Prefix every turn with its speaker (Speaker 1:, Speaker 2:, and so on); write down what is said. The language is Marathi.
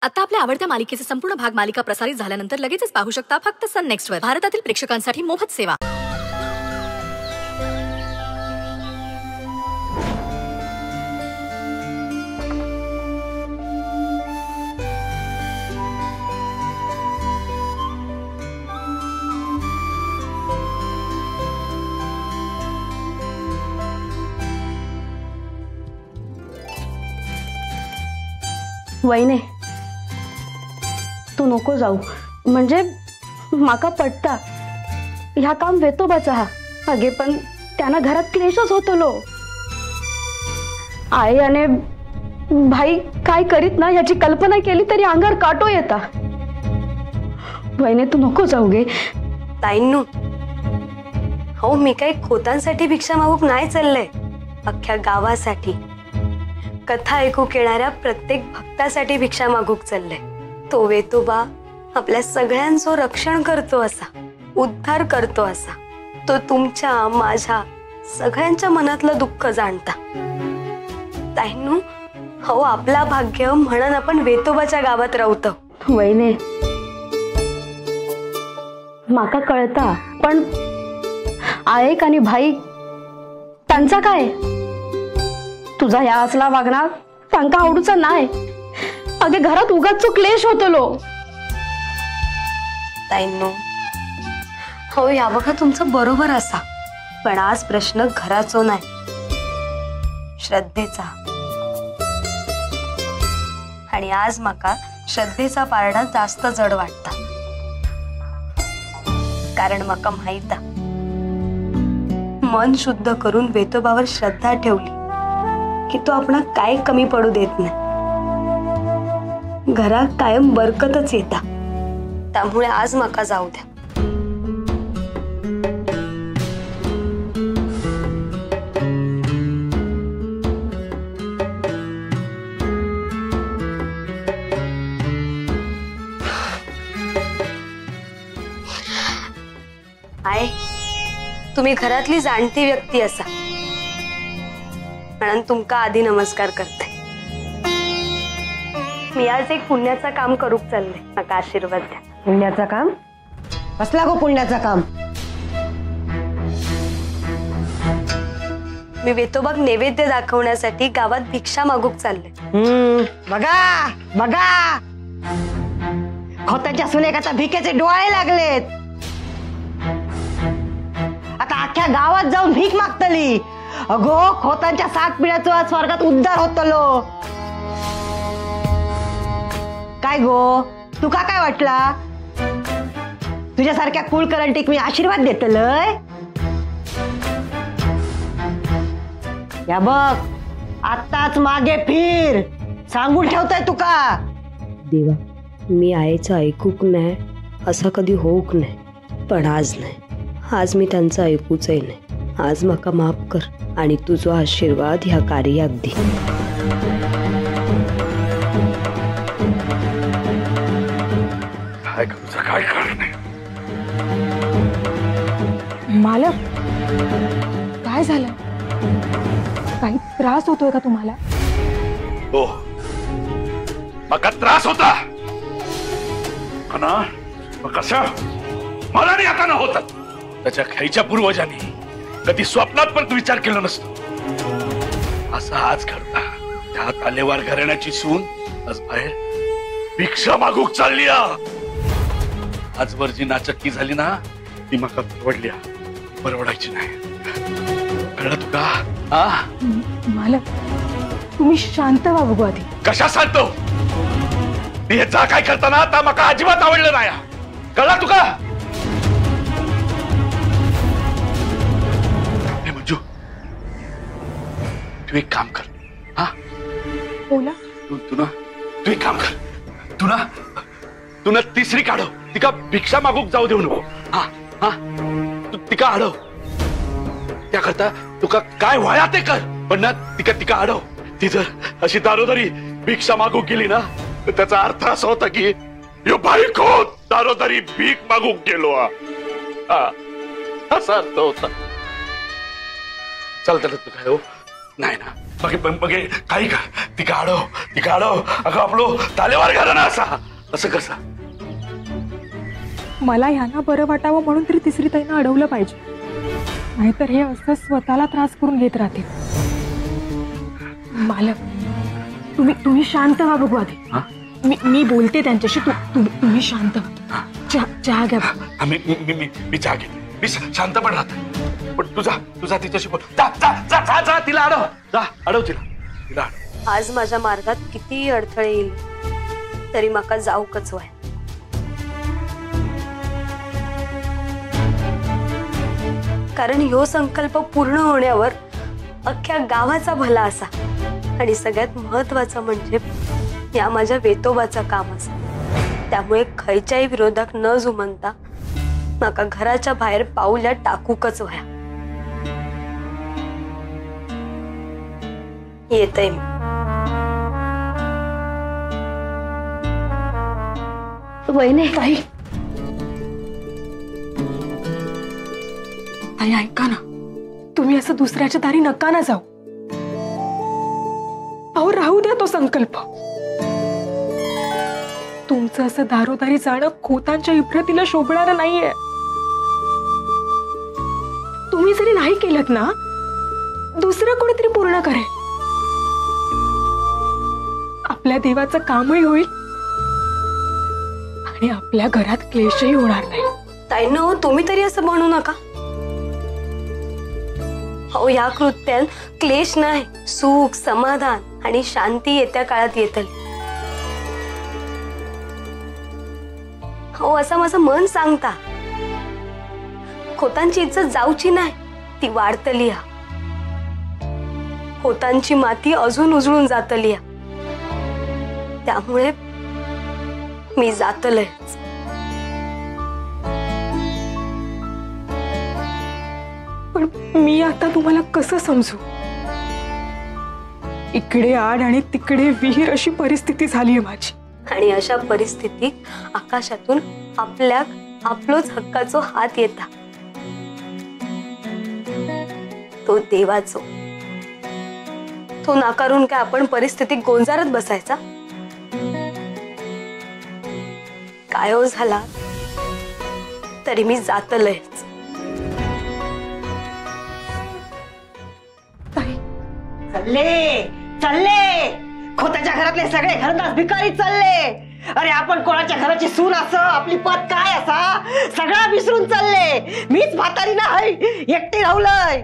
Speaker 1: आता आपल्या आवडत्या मालिकेचे संपूर्ण भाग मालिका प्रसारित झाल्यानंतर लगेचच पाहू शकता फक्त सन नेक्स्ट वर. भारतातील प्रेक्षकांसाठी मोफत सेवा.
Speaker 2: वहिने तू नको जाऊ, म्हणजे माका पटता ह्या काम वेतोबाचा हा. अगे पण त्यांना घरात क्लेशच होतलो. आई आणि भाई काय करीत ना याची कल्पना केली तरी अंगावर काटो येता. वहिने तू नको जाऊ गे.
Speaker 3: ताईंनू, हो मी काही खोतांसाठी भिक्षा मागूक नाही चाललंय, अख्ख्या गावासाठी कथा ऐकू येणाऱ्या प्रत्येक भक्तासाठी भिक्षा मागूक चाललंय. तो वेतोबा आपल्या सगळ्यांचं रक्षण करतो असा, उद्धार करतो असा. तो तुमच्या माझ्या सगळ्यांच्या मनातलं दुःख जाणता. ताईंनू, हो आपला भाग्य म्हणून आपण वेतोबाच्या गावात राहतो.
Speaker 2: वहिने माका कळता, पण आयक आणि भाई त्यांचा काय? तुझा या असला वागणार त्यांका आवडूचा नाही. अगे घरात उगाच क्लेश होतलो.
Speaker 3: ताईंनो, हो या बघा तुमचं बरोबर असा, पण आज प्रश्न घराचो नाही, श्रद्धेचा. आणि आज माका श्रद्धेचा पारडा जास्त जड वाटता. कारण माका माहित मन शुद्ध करून वेतोबावर श्रद्धा ठेवली की तो आपणा काय कमी पडू देत नाही. घरात कायम बरकतच येता. त्यामुळे आज माका जाऊ द्या. आय तुम्ही घरातली जाणती व्यक्ती असा म्हणून तुमका आधी नमस्कार करते. मी आज एक पुण्याचं काम करूक चालले, नका आशीर्वाद द्या.
Speaker 4: पुण्याचं काम? कसला गो पुण्याचं काम?
Speaker 3: मी वेतोबाग नैवेद्य दाखवण्यासाठी गावात भिक्षा मागूक चालले.
Speaker 4: बघा बघा, खोताच्या सुनेक आता भिकेचे डोळे लागलेत. आता अख्ख्या गावात जाऊन भीक मागतली. अगो खोतांच्या 7 पिढ्याचा स्वर्गात उद्धार होतलो. काय गो तुका काय वाटला? तुझ्यासारख्या कुळकरंटीक मी आशीर्वाद देतलय? या बघ आताच मागे फिर, सांगून ठेवताय तुका.
Speaker 3: देवा, मी आईचं ऐकूक नाही असं कधी होऊक नाही, पण आज नाही. आज मी त्यांचं ऐकूच नाही. आज माका माफ कर आणि तुझा आशीर्वाद ह्या कार्यात दे.
Speaker 5: काय करणे
Speaker 6: मालक, काय झालं? काही त्रास होतोय का तुम्हाला?
Speaker 5: हो, मका त्रास होता ना. कशा मला नाही आता न होतात. त्याच्या खाईच्या पूर्वजांनी कधी स्वप्नात पण विचार केला नसतो. असं आज करता त्या तालेवार घराण्याची सून आज बाहेर भिक्षा मागूक चालली. आजवर जी नाचक्की झाली ना ती मका परवडायची नाही. कळलं तुका?
Speaker 6: मालक तुम्ही शांत व्हा बघू आधी.
Speaker 5: कशा सांगतो मी हे जा काय करताना आता मका अजिबात आवडलं नाही. कळलं तुका? मंजू, तू एक काम कर. हा
Speaker 6: बोला.
Speaker 5: तू एक काम कर. तू ना तिसरी काढव. तिका भिक्षा मागूक जाऊ देऊ नको. हा हा, तू तिका अडव. त्याकरता तुका काय व्हाया ते कर, पण ना तिका अडव. ती जर अशी दारोदारी भिक्षा मागू गेली ना तर त्याचा अर्थ असा होता की यो बाईक हो दारोदारी भीक मागूक गेलो. असा अर्थ होता. चालतं तू काय हो? नाही ना, मग काही का ती काढव अगं आपलं तालेवार घाला ना असा असं कसं
Speaker 6: मला यांना बरं वाटावं म्हणून तरी तिसरी ताईनं अडवलं पाहिजे, नाहीतर हे असं स्वतःला त्रास करून घेत राहतील. मालक, तुम्ही शांत व्हा बघू आधी. मी बोलते त्यांच्याशी, तुम्ही शांत व्हा. चहा घ्या.
Speaker 5: मी चहा घेते, मी शांत पण राहत, पण तुझा तिच्याशी बोल. जा तिला अडव तिला.
Speaker 3: आज माझ्या मार्गात किती अडथळे येईल तरी माका जाऊकच व्हाय. कारण ह्यो संकल्प पूर्ण होण्यावर अख्ख्या गावाचा भला असा आणि सगळ्यात महत्वाचं म्हणजे या माझ्या वेतोबाचं काम असा. त्यामुळे खयच्याही विरोधाक न जुमनता माका घराच्या बाहेर पाऊल्या टाकूकच व्हाया. येतय मी.
Speaker 2: वहिनी
Speaker 6: ताई ऐका ना, तुम्ही असं दुसऱ्याच्या दारी नका ना जाऊ. अहो राहू द्या तो संकल्प. तुमचं असं दारोदारी जाणं खोतांच्या इब्रतीला शोभणारं नाहीये. तुम्ही जरी नाही केलं ना, दुसरं कोणीतरी पूर्ण करेल. आपल्या देवाचं कामही होईल आणि आपल्या घरात क्लेशही होणार नाही.
Speaker 3: ताईनो, तुम्ही तरी असं म्हणू नका. हो, या कृत्यान क्लेश नाही, सुख, समाधान आणि शांती येत्या काळात येतली. हो, असं माझं मन सांगता. खोतांची इज्जत जाऊची नाही, ती वाढतली. खोतांची माती अजून उजळून जातली. त्यामुळे मी जातलच.
Speaker 6: पण मी आता तुम्हाला कसं समजू? इकडे आड आणि तिकडे विहीर अशी परिस्थिती झालीये माझी.
Speaker 3: आणि अशा परिस्थितीत आकाशातून आपलोच हक्काचो हात येता, तो देवाचो. तो नाकारून काय आपण परिस्थितीत गोंजारत बसायचा? काय हो झाला तरी मी जातलयच.
Speaker 4: चालले खोताच्या घरातले सगळे घरदार भिकारी चालले. अरे आपण कोणाच्या घराची सून असं, आपली पद काय असा, सगळा विसरून चालले. मीच म्हातारी नाही, एकटी राहुलय.